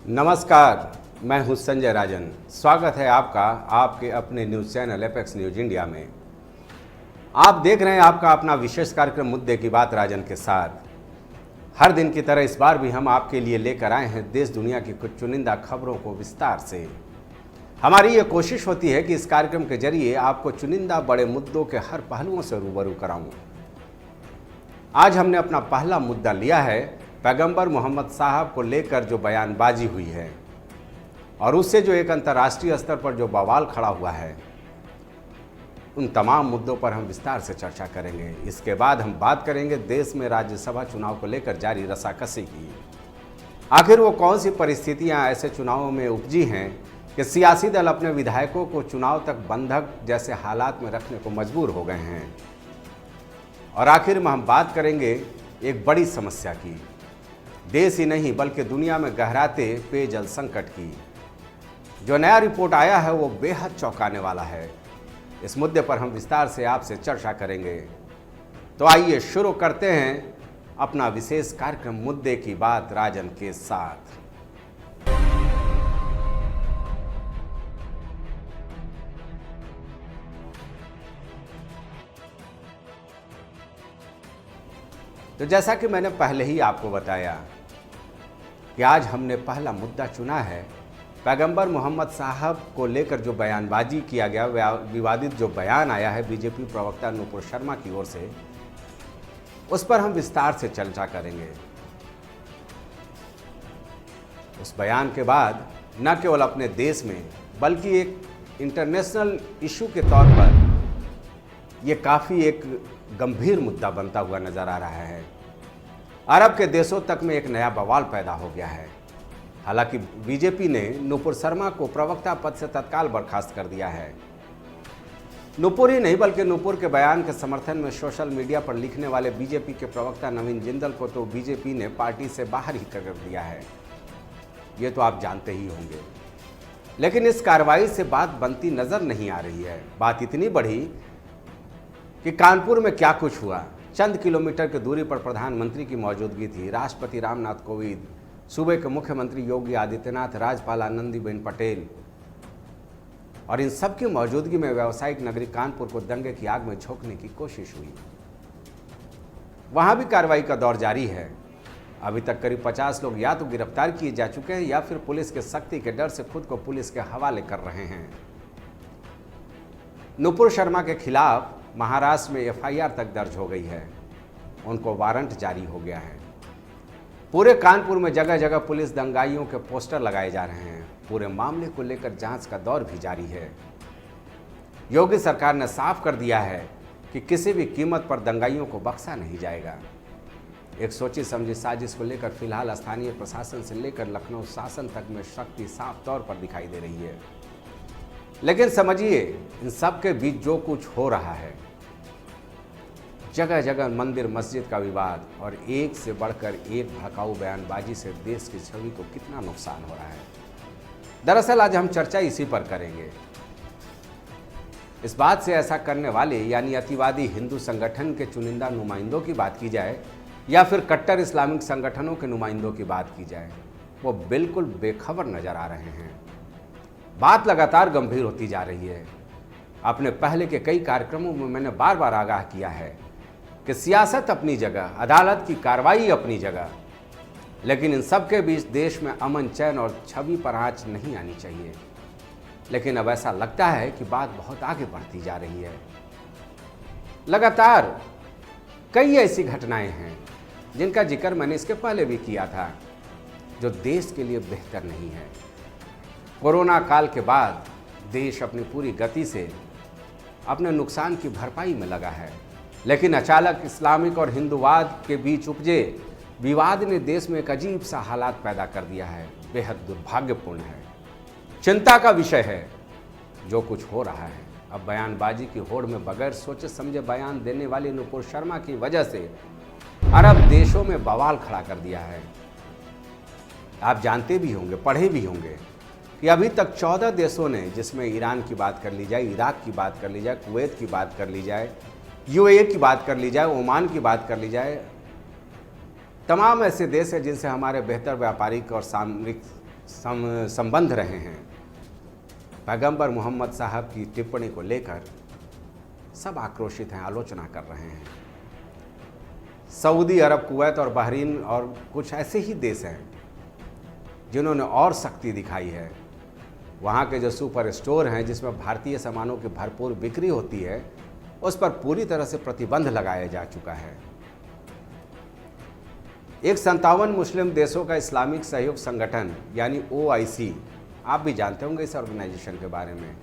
नमस्कार, मैं हूं संजय राजन। स्वागत है आपका आपके अपने news channel apex news India में। आप देख रहे हैं आपका अपना विशेष कार्यक्रम मुद्दे की बात राजन के साथ। हर दिन की तरह इस बार भी हम आपके लिए लेकर आए हैं देश दुनिया की कुछ चुनिंदा खबरों को विस्तार से। हमारी ये कोशिश होती है कि इस कार्यक्रम के जरिए आपको चुनिंदा बड़े मुद्दों के हर पहलुओं से रूबरू कराऊं। आज हमने अपना पहला मुद्दा लिया है पैगंबर मोहम्मद साहब को लेकर जो बयानबाजी हुई है और उससे जो एक अंतर्राष्ट्रीय स्तर पर जो बवाल खड़ा हुआ है, उन तमाम मुद्दों पर हम विस्तार से चर्चा करेंगे। इसके बाद हम बात करेंगे देश में राज्यसभा चुनाव को लेकर जारी रसाकसी की। आखिर वो कौन सी परिस्थितियां ऐसे चुनावों में उपजी हैं कि सियासी दल अपने विधायकों को चुनाव तक बंधक जैसे हालात में रखने को मजबूर हो गए हैं। और आखिर में हम बात करेंगे एक बड़ी समस्या की, देश ही नहीं बल्कि दुनिया में गहराते पेयजल संकट की। जो नया रिपोर्ट आया है वो बेहद चौंकाने वाला है। इस मुद्दे पर हम विस्तार से आपसे चर्चा करेंगे। तो आइए शुरू करते हैं अपना विशेष कार्यक्रम मुद्दे की बात राजन के साथ। तो जैसा कि मैंने पहले ही आपको बताया कि आज हमने पहला मुद्दा चुना है पैगंबर मोहम्मद साहब को लेकर जो बयानबाजी किया गया, विवादित जो बयान आया है बीजेपी प्रवक्ता नुपुर शर्मा की ओर से, उस पर हम विस्तार से चर्चा करेंगे। उस बयान के बाद न केवल अपने देश में बल्कि एक इंटरनेशनल इशू के तौर पर यह काफ़ी एक गंभीर मुद्दा बनता हुआ नजर आ रहा है। अरब के देशों तक में एक नया बवाल पैदा हो गया है। हालांकि बीजेपी ने नुपुर शर्मा को प्रवक्ता पद से तत्काल बर्खास्त कर दिया है। नुपुर ही नहीं बल्कि नुपुर के बयान के समर्थन में सोशल मीडिया पर लिखने वाले बीजेपी के प्रवक्ता नवीन जिंदल को तो बीजेपी ने पार्टी से बाहर ही कर दिया है। ये तो आप जानते ही होंगे। लेकिन इस कार्रवाई से बात बनती नजर नहीं आ रही है। बात इतनी बढ़ी कि कानपुर में क्या कुछ हुआ। चंद किलोमीटर की दूरी पर प्रधानमंत्री की मौजूदगी थी। राष्ट्रपति रामनाथ कोविंद, सूबे के मुख्यमंत्री योगी आदित्यनाथ, राज्यपाल आनंदीबेन पटेल और इन सब की मौजूदगी में व्यावसायिक नगरी कानपुर को दंगे की आग में झोंकने की कोशिश हुई। वहां भी कार्रवाई का दौर जारी है। अभी तक करीब 50 लोग या तो गिरफ्तार किए जा चुके हैं या फिर पुलिस के सख्ती के डर से खुद को पुलिस के हवाले कर रहे हैं। नुपुर शर्मा के खिलाफ महाराष्ट्र में एफआईआर तक दर्ज हो गई है। उनको वारंट जारी हो गया है। पूरे कानपुर में जगह जगह पुलिस दंगाइयों के पोस्टर लगाए जा रहे हैं। पूरे मामले को लेकर जांच का दौर भी जारी है। योगी सरकार ने साफ कर दिया है कि किसी भी कीमत पर दंगाइयों को बख्शा नहीं जाएगा। एक सोची समझी साजिश को लेकर फिलहाल स्थानीय प्रशासन से लेकर लखनऊ शासन तक में शक्ति साफ तौर पर दिखाई दे रही है। लेकिन समझिए, इन सब के बीच जो कुछ हो रहा है, जगह जगह मंदिर मस्जिद का विवाद और एक से बढ़कर एक भड़काऊ बयानबाजी से देश की छवि को कितना नुकसान हो रहा है। दरअसल आज हम चर्चा इसी पर करेंगे। इस बात से ऐसा करने वाले यानी अतिवादी हिंदू संगठन के चुनिंदा नुमाइंदों की बात की जाए या फिर कट्टर इस्लामिक संगठनों के नुमाइंदों की बात की जाए, वो बिल्कुल बेखबर नजर आ रहे हैं। बात लगातार गंभीर होती जा रही है। अपने पहले के कई कार्यक्रमों में मैंने बार बार आगाह किया है कि सियासत अपनी जगह, अदालत की कार्रवाई अपनी जगह, लेकिन इन सब के बीच देश में अमन, चैन और छवि पर आंच नहीं आनी चाहिए। लेकिन अब ऐसा लगता है कि बात बहुत आगे बढ़ती जा रही है। लगातार कई ऐसी घटनाएं हैं जिनका जिक्र मैंने इसके पहले भी किया था, जो देश के लिए बेहतर नहीं है। कोरोना काल के बाद देश अपनी पूरी गति से अपने नुकसान की भरपाई में लगा है, लेकिन अचानक इस्लामिक और हिंदूवाद के बीच उपजे विवाद ने देश में एक अजीब सा हालात पैदा कर दिया है। बेहद दुर्भाग्यपूर्ण है, चिंता का विषय है जो कुछ हो रहा है। अब बयानबाजी की होड़ में बगैर सोचे समझे बयान देने वाली नुपुर शर्मा की वजह से अरब देशों में बवाल खड़ा कर दिया है। आप जानते भी होंगे, पढ़े भी होंगे कि अभी तक 14 देशों ने, जिसमें ईरान की बात कर ली जाए, इराक की बात कर ली जाए, कुवैत की बात कर ली जाए, यूएई की बात कर ली जाए, ओमान की बात कर ली जाए, तमाम ऐसे देश हैं जिनसे हमारे बेहतर व्यापारिक और सामरिक संबंध रहे हैं। पैगंबर मोहम्मद साहब की टिप्पणी को लेकर सब आक्रोशित हैं, आलोचना कर रहे हैं। सऊदी अरब, कुवैत और बहरीन और कुछ ऐसे ही देश हैं जिन्होंने और सख्ती दिखाई है। वहाँ के जो सुपर स्टोर हैं जिसमें भारतीय सामानों की भरपूर बिक्री होती है, उस पर पूरी तरह से प्रतिबंध लगाया जा चुका है। एक 57 मुस्लिम देशों का इस्लामिक सहयोग संगठन यानी OIC, आप भी जानते होंगे इस ऑर्गेनाइजेशन के बारे में,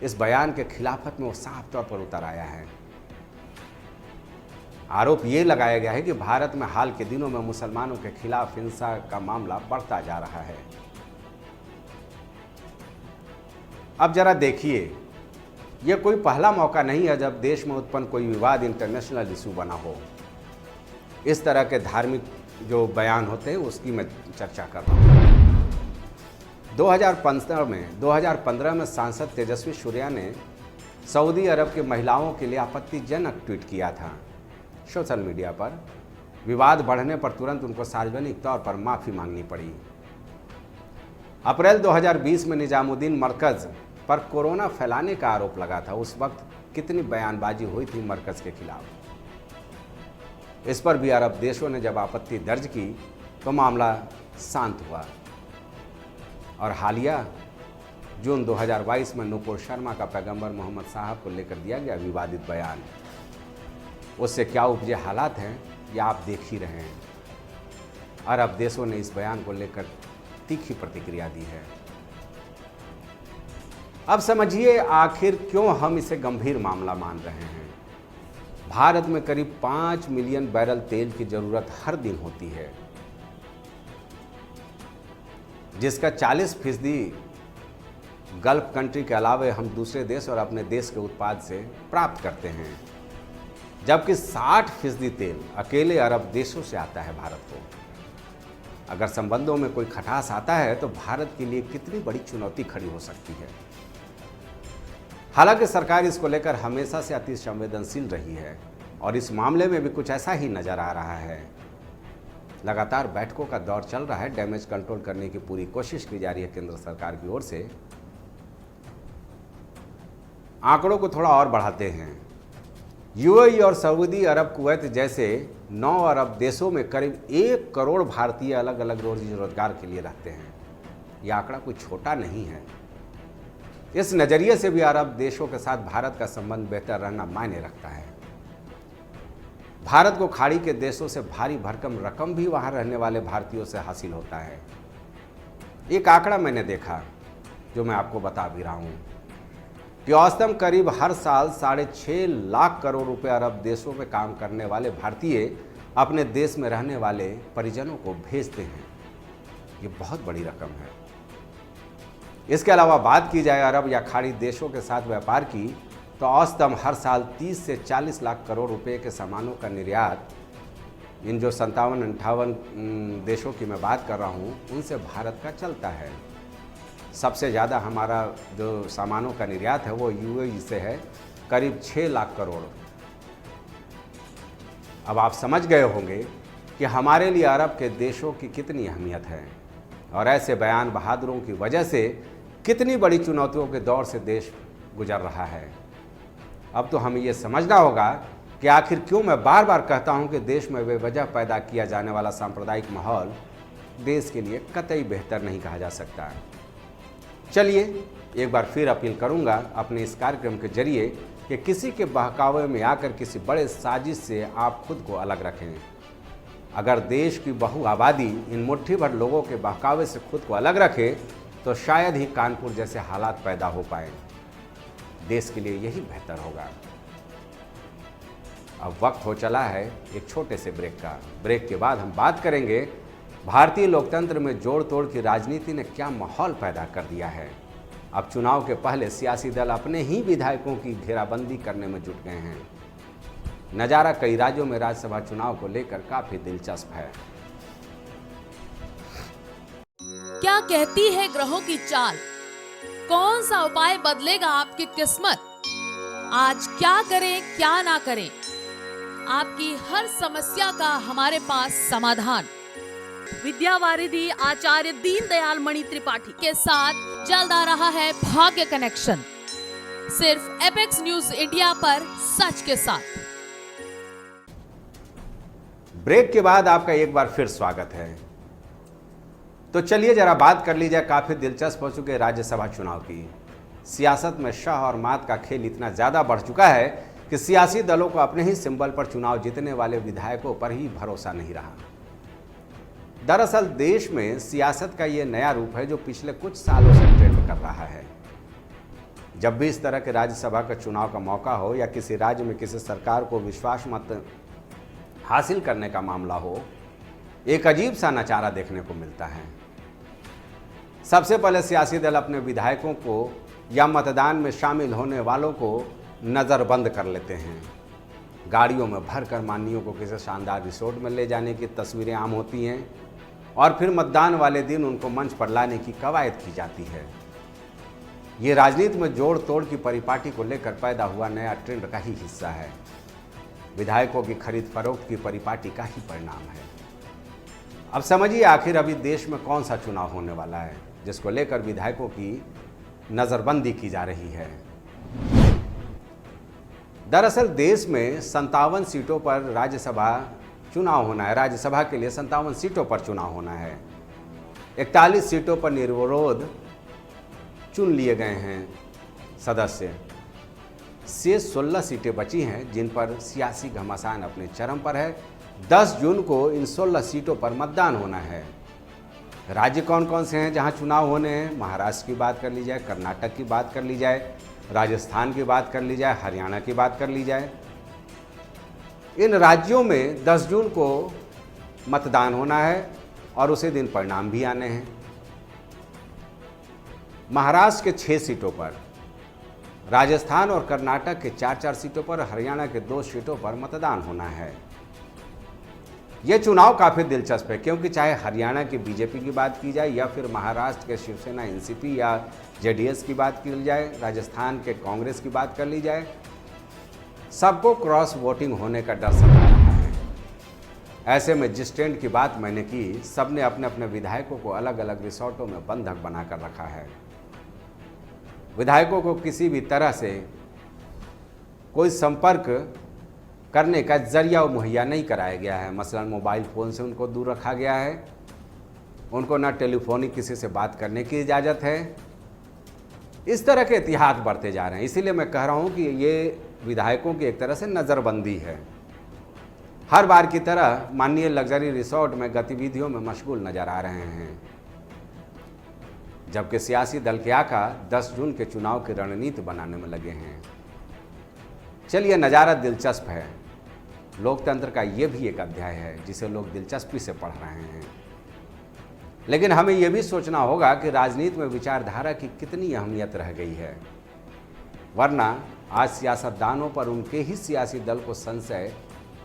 इस बयान के खिलाफत में वो साफ तौर पर उतर आया है। आरोप ये लगाया गया है कि भारत में हाल के दिनों में मुसलमानों के खिलाफ हिंसा का मामला बढ़ता जा रहा है। अब जरा देखिए, यह कोई पहला मौका नहीं है जब देश में उत्पन्न कोई विवाद इंटरनेशनल इशू बना हो। इस तरह के धार्मिक जो बयान होते हैं उसकी मैं चर्चा कर रहा हूँ। 2015 में सांसद तेजस्वी सूर्या ने सऊदी अरब की महिलाओं के लिए आपत्तिजनक ट्वीट किया था। सोशल मीडिया पर विवाद बढ़ने पर तुरंत उनको सार्वजनिक तौर पर माफ़ी मांगनी पड़ी। अप्रैल 2020 में निजामुद्दीन मरकज़ पर कोरोना फैलाने का आरोप लगा था। उस वक्त कितनी बयानबाजी हुई थी मरकज़ के खिलाफ। इस पर भी अरब देशों ने जब आपत्ति दर्ज की तो मामला शांत हुआ और हालिया जून 2022 में नूपुर शर्मा का पैगंबर मोहम्मद साहब को लेकर दिया गया विवादित बयान, उससे क्या उपजे हालात हैं ये आप देख ही रहे हैं। अरब देशों ने इस बयान को लेकर तीखी प्रतिक्रिया दी है। अब समझिए आखिर क्यों हम इसे गंभीर मामला मान रहे हैं। भारत में करीब 5 मिलियन बैरल तेल की जरूरत हर दिन होती है, जिसका 40% गल्फ कंट्री के अलावे हम दूसरे देश और अपने देश के उत्पाद से प्राप्त करते हैं, जबकि 60% तेल अकेले अरब देशों से आता है भारत को। अगर संबंधों में कोई खटास आता है तो भारत के लिए कितनी बड़ी चुनौती खड़ी हो सकती है। हालांकि सरकार इसको लेकर हमेशा से अति संवेदनशील रही है और इस मामले में भी कुछ ऐसा ही नजर आ रहा है। लगातार बैठकों का दौर चल रहा है, डैमेज कंट्रोल करने की पूरी कोशिश की जा रही है केंद्र सरकार की ओर से। आंकड़ों को थोड़ा और बढ़ाते हैं। UAE और सऊदी अरब, कुवैत जैसे 9 अरब देशों में करीब 1 करोड़ भारतीय अलग अलग रोजी रोजगार के लिए रहते हैं। यह आंकड़ा कोई छोटा नहीं है। इस नज़रिए से भी अरब देशों के साथ भारत का संबंध बेहतर रहना मायने रखता है। भारत को खाड़ी के देशों से भारी भरकम रकम भी वहां रहने वाले भारतीयों से हासिल होता है। एक आंकड़ा मैंने देखा जो मैं आपको बता भी रहा हूं कि औसतन करीब हर साल 6.5 लाख करोड़ रुपए अरब देशों में काम करने वाले भारतीय अपने देश में रहने वाले परिजनों को भेजते हैं। ये बहुत बड़ी रकम है। इसके अलावा बात की जाए अरब या खाड़ी देशों के साथ व्यापार की तो औसतन हर साल 30 से 40 लाख करोड़ रुपए के सामानों का निर्यात इन जो 57-58 देशों की मैं बात कर रहा हूँ उनसे भारत का चलता है। सबसे ज़्यादा हमारा जो सामानों का निर्यात है वो UAE से है, करीब 6 लाख करोड़। अब आप समझ गए होंगे कि हमारे लिए अरब के देशों की कितनी अहमियत है और ऐसे बयान बहादुरों की वजह से कितनी बड़ी चुनौतियों के दौर से देश गुजर रहा है। अब तो हमें ये समझना होगा कि आखिर क्यों मैं बार बार कहता हूं कि देश में बेवजह पैदा किया जाने वाला सांप्रदायिक माहौल देश के लिए कतई बेहतर नहीं कहा जा सकता। चलिए एक बार फिर अपील करूंगा अपने इस कार्यक्रम के जरिए कि किसी के बहकावे में आकर किसी बड़े साजिश से आप खुद को अलग रखें। अगर देश की बहु आबादी इन मुट्ठी भर लोगों के बहकावे से खुद को अलग रखे तो शायद ही कानपुर जैसे हालात पैदा हो पाए। देश के लिए यही बेहतर होगा। अब वक्त हो चला है एक छोटे से ब्रेक का। ब्रेक के बाद हम बात करेंगे भारतीय लोकतंत्र में जोड़ तोड़ की राजनीति ने क्या माहौल पैदा कर दिया है। अब चुनाव के पहले सियासी दल अपने ही विधायकों की घेराबंदी करने में जुट गए हैं। नज़ारा कई राज्यों में राज्यसभा चुनाव को लेकर काफी दिलचस्प है। क्या कहती है ग्रहों की चाल, कौन सा उपाय बदलेगा आपकी किस्मत, आज क्या करें क्या ना करें, आपकी हर समस्या का हमारे पास समाधान। विद्यावारिधि आचार्य दीनदयाल मणि त्रिपाठी के साथ जल्द आ रहा है भाग्य कनेक्शन, सिर्फ एपेक्स न्यूज इंडिया पर सच के साथ। ब्रेक के बाद आपका एक बार फिर स्वागत है। तो चलिए जरा बात कर ली जाए काफी दिलचस्प हो चुके राज्यसभा चुनाव की। सियासत में शाह और मात का खेल इतना ज्यादा बढ़ चुका है कि सियासी दलों को अपने ही सिंबल पर चुनाव जीतने वाले विधायकों पर ही भरोसा नहीं रहा। दरअसल देश में सियासत का ये नया रूप है जो पिछले कुछ सालों से ट्रेंड कर रहा है। जब भी इस तरह के राज्यसभा का चुनाव का मौका हो या किसी राज्य में किसी सरकार को विश्वास मत हासिल करने का मामला हो, एक अजीब सा नजारा देखने को मिलता है। सबसे पहले सियासी दल अपने विधायकों को या मतदान में शामिल होने वालों को नज़रबंद कर लेते हैं। गाड़ियों में भरकर माननीयों को किसी शानदार रिसोर्ट में ले जाने की तस्वीरें आम होती हैं और फिर मतदान वाले दिन उनको मंच पर लाने की कवायद की जाती है। ये राजनीति में जोड़ तोड़ की परिपाटी को लेकर पैदा हुआ नया ट्रेंड का ही हिस्सा है। विधायकों की खरीद फरोख्त की परिपाटी का ही परिणाम है। अब समझिए आखिर अभी देश में कौन सा चुनाव होने वाला है जिसको लेकर विधायकों की नज़रबंदी की जा रही है। दरअसल देश में 57 सीटों पर राज्यसभा चुनाव होना है। राज्यसभा के लिए 57 सीटों पर चुनाव होना है। 41 सीटों पर निर्विरोध चुन लिए गए हैं सदस्य। शेष 16 सीटें बची हैं जिन पर सियासी घमासान अपने चरम पर है। 10 जून को इन 16 सीटों पर मतदान होना है। राज्य कौन कौन से हैं जहां चुनाव होने हैं? महाराष्ट्र की बात कर ली जाए, कर्नाटक की बात कर ली जाए, राजस्थान की बात कर ली जाए, हरियाणा की बात कर ली जाए। इन राज्यों में 10 जून को मतदान होना है और उसी दिन परिणाम भी आने हैं। महाराष्ट्र के 6 सीटों पर, राजस्थान और कर्नाटक के 4-4 सीटों पर, हरियाणा के 2 सीटों पर मतदान होना है। यह चुनाव काफ़ी दिलचस्प है क्योंकि चाहे हरियाणा की बीजेपी की बात की जाए या फिर महाराष्ट्र के शिवसेना एनसीपी या जेडीएस की बात की जाए, राजस्थान के कांग्रेस की बात कर ली जाए, सबको क्रॉस वोटिंग होने का डर सता रहा है। ऐसे में जिस ट्रेंड की बात मैंने की, सबने अपने अपने विधायकों को अलग अलग रिसोर्टों में बंधक बनाकर रखा है। विधायकों को किसी भी तरह से कोई संपर्क करने का जरिया मुहैया नहीं कराया गया है। मसलन मोबाइल फ़ोन से उनको दूर रखा गया है। उनको ना टेलीफोनिक किसी से बात करने की इजाज़त है। इस तरह के इतिहास बढ़ते जा रहे हैं। इसीलिए मैं कह रहा हूँ कि ये विधायकों की एक तरह से नज़रबंदी है। हर बार की तरह माननीय लग्जरी रिसोर्ट में गतिविधियों में मशगूल नजर आ रहे हैं, जबकि सियासी दल के आका 10 जून के चुनाव की रणनीति बनाने में लगे हैं। चलिए, नज़ारा दिलचस्प है। लोकतंत्र का ये भी एक अध्याय है जिसे लोग दिलचस्पी से पढ़ रहे हैं। लेकिन हमें यह भी सोचना होगा कि राजनीति में विचारधारा की कितनी अहमियत रह गई है, वरना आज सियासतदानों पर उनके ही सियासी दल को संशय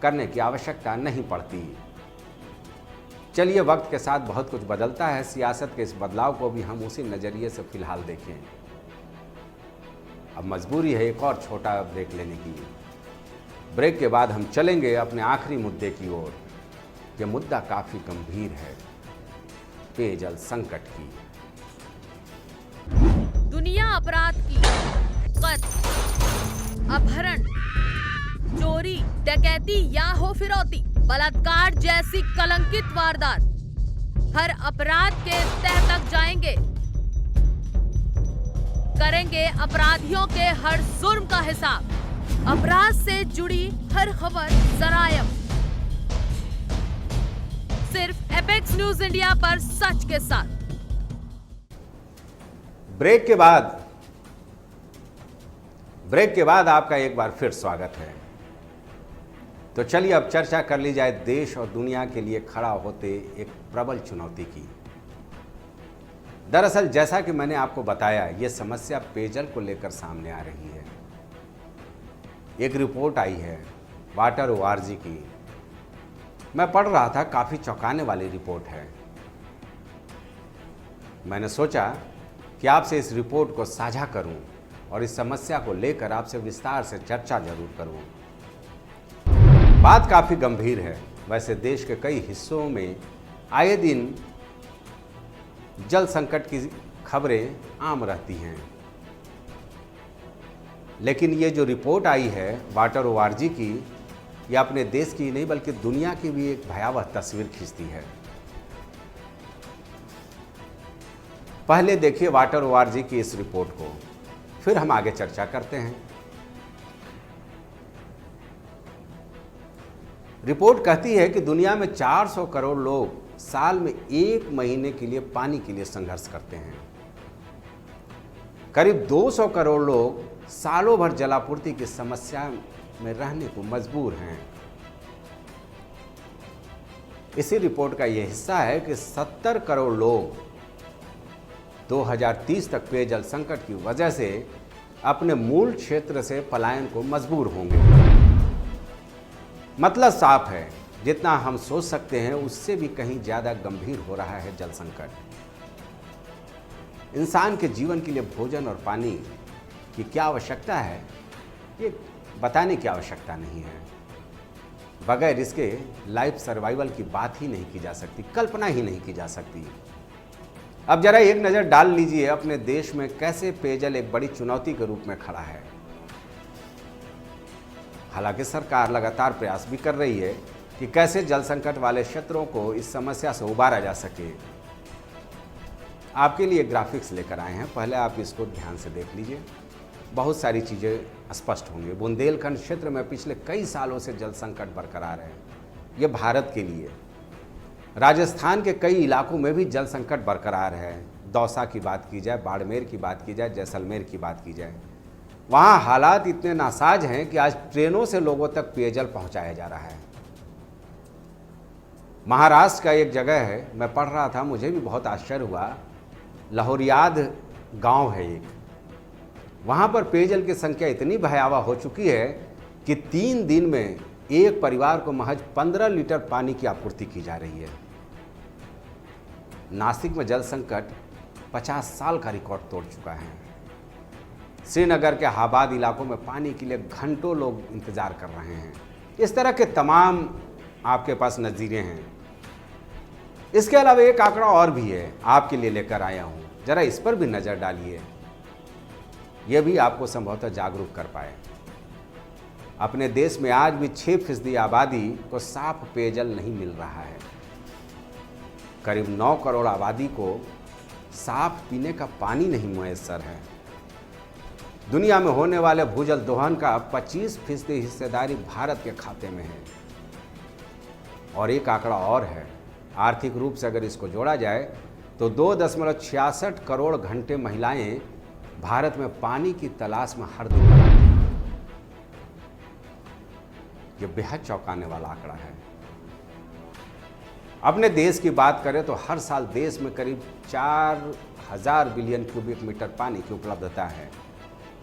करने की आवश्यकता नहीं पड़ती। चलिए, वक्त के साथ बहुत कुछ बदलता है। सियासत के इस बदलाव को भी हम उसी नज़रिए से फिलहाल देखें। अब मजबूरी है एक और छोटा ब्रेक लेने की। ब्रेक के बाद हम चलेंगे अपने आखिरी मुद्दे की ओर। यह मुद्दा काफ़ी गंभीर है, पेयजल संकट की। दुनिया अपराध की, कत्ल, अपहरण, चोरी, डकैती या हो फिरौती, बलात्कार जैसी कलंकित वारदात हर अपराध के तह तक जाएंगे। करेंगे अपराधियों के हर जुर्म का हिसाब। अपराध से जुड़ी हर खबर जरायम, सिर्फ एपेक्स न्यूज इंडिया पर सच के साथ। ब्रेक के बाद आपका एक बार फिर स्वागत है। तो चलिए अब चर्चा कर ली जाए देश और दुनिया के लिए खड़ा होते एक प्रबल चुनौती की। दरअसल जैसा कि मैंने आपको बताया, ये समस्या पेयजल को लेकर सामने आ रही है। एक रिपोर्ट आई है वाटर.org की, मैं पढ़ रहा था, काफ़ी चौंकाने वाली रिपोर्ट है। मैंने सोचा कि आपसे इस रिपोर्ट को साझा करूं और इस समस्या को लेकर आपसे विस्तार से चर्चा जरूर करूं। बात काफ़ी गंभीर है। वैसे देश के कई हिस्सों में आए दिन जल संकट की खबरें आम रहती हैं, लेकिन ये जो रिपोर्ट आई है वाटर.org की, यह अपने देश की नहीं बल्कि दुनिया की भी एक भयावह तस्वीर खींचती है। पहले देखिए वाटर.org की इस रिपोर्ट को, फिर हम आगे चर्चा करते हैं। रिपोर्ट कहती है कि दुनिया में 400 करोड़ लोग साल में 1 महीने के लिए पानी के लिए संघर्ष करते हैं। करीब 200 करोड़ लोग सालों भर जलापूर्ति की समस्या में रहने को मजबूर हैं। इसी रिपोर्ट का यह हिस्सा है कि 70 करोड़ लोग 2030 तक पेयजल संकट की वजह से अपने मूल क्षेत्र से पलायन को मजबूर होंगे। मतलब साफ है, जितना हम सोच सकते हैं उससे भी कहीं ज्यादा गंभीर हो रहा है जल संकट। इंसान के जीवन के लिए भोजन और पानी की क्या आवश्यकता है, ये बताने की आवश्यकता नहीं है। बगैर इसके लाइफ सर्वाइवल की बात ही नहीं की जा सकती, कल्पना ही नहीं की जा सकती। अब जरा एक नज़र डाल लीजिए अपने देश में कैसे पेयजल एक बड़ी चुनौती के रूप में खड़ा है। हालांकि सरकार लगातार प्रयास भी कर रही है कि कैसे जल संकट वाले क्षेत्रों को इस समस्या से उबारा जा सके। आपके लिए ग्राफिक्स लेकर आए हैं, पहले आप इसको ध्यान से देख लीजिए, बहुत सारी चीज़ें स्पष्ट होंगी। बुंदेलखंड क्षेत्र में पिछले कई सालों से जल संकट बरकरार है। ये भारत के लिए राजस्थान के कई इलाकों में भी जल संकट बरकरार है। दौसा की बात की जाए, बाड़मेर की बात की जाए, जैसलमेर की बात की जाए, वहाँ हालात इतने नासाज हैं कि आज ट्रेनों से लोगों तक पेयजल पहुँचाया जा रहा है। महाराष्ट्र का एक जगह है, मैं पढ़ रहा था, मुझे भी बहुत आश्चर्य हुआ, लाहौरियाद गांव है एक, वहाँ पर पेयजल की संख्या इतनी भयावह हो चुकी है कि 3 दिन में एक परिवार को महज 15 लीटर पानी की आपूर्ति की जा रही है। नासिक में जल संकट 50 साल का रिकॉर्ड तोड़ चुका है। श्रीनगर के हाबाद इलाकों में पानी के लिए घंटों लोग इंतजार कर रहे हैं। इस तरह के तमाम आपके पास नज़ीरे हैं। इसके अलावा एक आंकड़ा और भी है, आपके लिए लेकर आया हूँ, जरा इस पर भी नज़र डालिए, यह भी आपको संभवतः जागरूक कर पाए। अपने देश में आज भी 6% आबादी को साफ पेयजल नहीं मिल रहा है। करीब 9 करोड़ आबादी को साफ पीने का पानी नहीं मुयस्सर है। दुनिया में होने वाले भूजल दोहन का 25% हिस्सेदारी भारत के खाते में है। और एक आंकड़ा और है, आर्थिक रूप से अगर इसको जोड़ा जाए तो 2.66 करोड़ घंटे महिलाएं भारत में पानी की तलाश में हर दिन लगाती हैं। यह बेहद चौंकाने वाला आंकड़ा है। अपने देश की बात करें तो हर साल देश में करीब 4000 बिलियन क्यूबिक मीटर पानी की उपलब्धता है,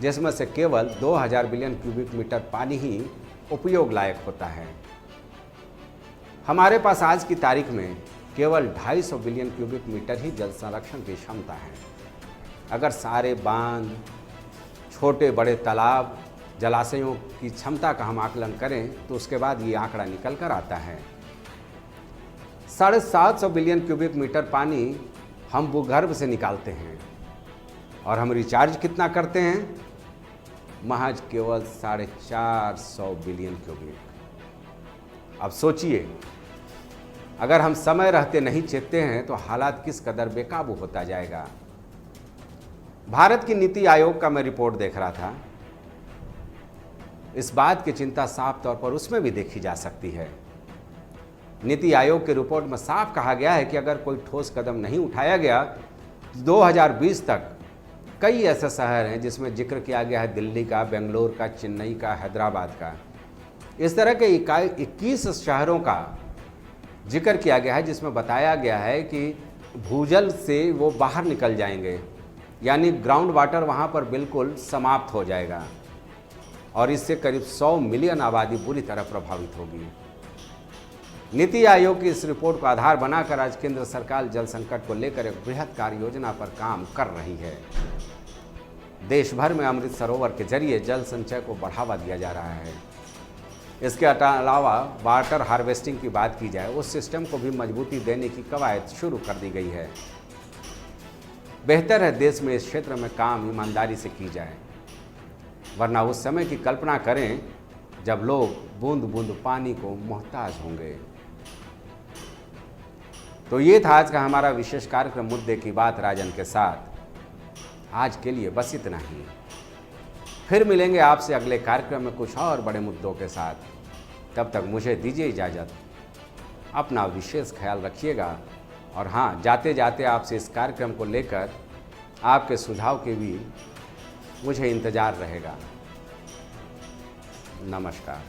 जिसमें से केवल 2000 बिलियन क्यूबिक मीटर पानी ही उपयोग लायक होता है। हमारे पास आज की तारीख में केवल 250 बिलियन क्यूबिक मीटर ही जल संरक्षण की क्षमता है। अगर सारे बांध, छोटे बड़े तालाब, जलाशयों की क्षमता का हम आकलन करें तो उसके बाद ये आंकड़ा निकल कर आता है। 750 बिलियन क्यूबिक मीटर पानी हम भूगर्भ से निकालते हैं और हम रिचार्ज कितना करते हैं? महज केवल 450 बिलियन क्यूबिक। अब सोचिए, अगर हम समय रहते नहीं चेतते हैं तो हालात किस कदर बेकाबू होता जाएगा। भारत की नीति आयोग का मैं रिपोर्ट देख रहा था, इस बात की चिंता साफ तौर पर उसमें भी देखी जा सकती है। नीति आयोग की रिपोर्ट में साफ कहा गया है कि अगर कोई ठोस कदम नहीं उठाया गया तो 2020 तक कई ऐसे शहर हैं जिसमें जिक्र किया गया है दिल्ली का, बेंगलोर का, चेन्नई का, हैदराबाद का, इस तरह के 21 शहरों का जिक्र किया गया है जिसमें बताया गया है कि भूजल से वो बाहर निकल जाएंगे, यानी ग्राउंड वाटर वहाँ पर बिल्कुल समाप्त हो जाएगा और इससे करीब 100 मिलियन आबादी बुरी तरह प्रभावित होगी। नीति आयोग की इस रिपोर्ट को आधार बनाकर आज केंद्र सरकार जल संकट को लेकर एक बृहद कार्य योजना पर काम कर रही है। देश भर में अमृत सरोवर के जरिए जल संचय को बढ़ावा दिया जा रहा है। इसके अलावा वाटर हार्वेस्टिंग की बात की जाए, उस सिस्टम को भी मजबूती देने की कवायद शुरू कर दी गई है। बेहतर है देश में इस क्षेत्र में काम ईमानदारी से की जाए, वरना उस समय की कल्पना करें जब लोग बूंद बूंद पानी को मोहताज होंगे। तो ये था आज का हमारा विशेष कार्यक्रम मुद्दे की बात राजन के साथ। आज के लिए बस इतना ही। फिर मिलेंगे आपसे अगले कार्यक्रम में कुछ और बड़े मुद्दों के साथ। तब तक मुझे दीजिए इजाज़त। अपना विशेष ख्याल रखिएगा। और हाँ, जाते जाते आपसे इस कार्यक्रम को लेकर आपके सुझाव के भी मुझे इंतज़ार रहेगा। नमस्कार।